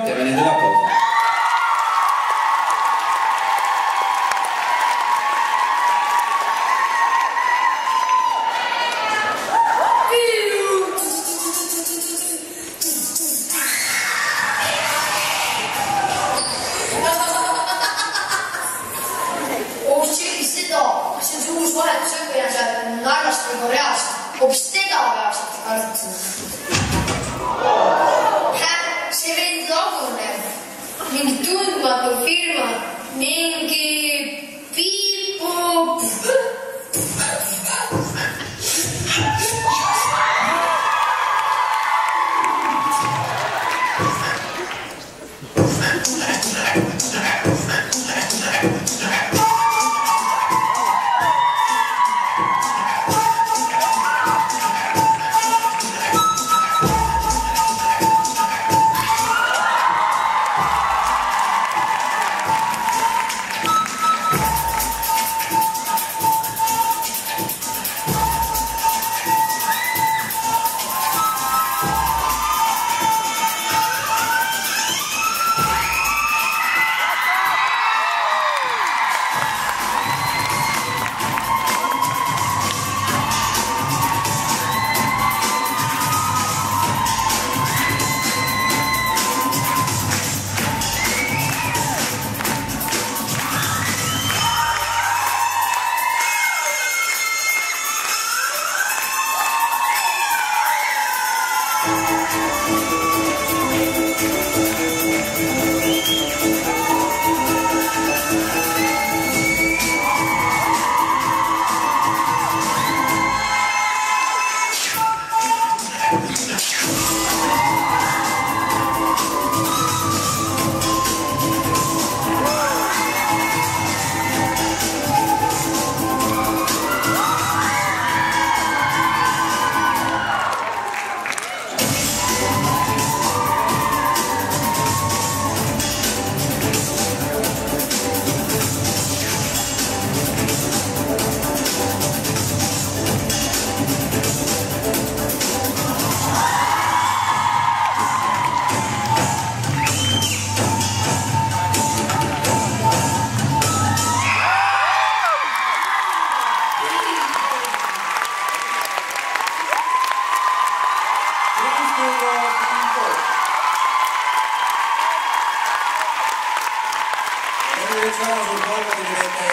Teeme nendele aplausi. Kas see uus vahetusõppija seal Narvast või Koreast? Hoopis teda peaksid kartsima. See veidi laguneb. Mingi tundmatu firma. Mingi Piipu. Üks väga suur palgatini teete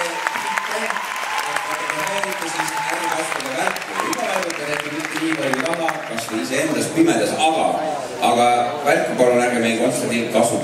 ärimeerite siis ärikasvada värku. Iga värguta tehti mitte nii palju raha, kas või iseendas pimedas, aga värku palun ärge meie Konstantin kasuta.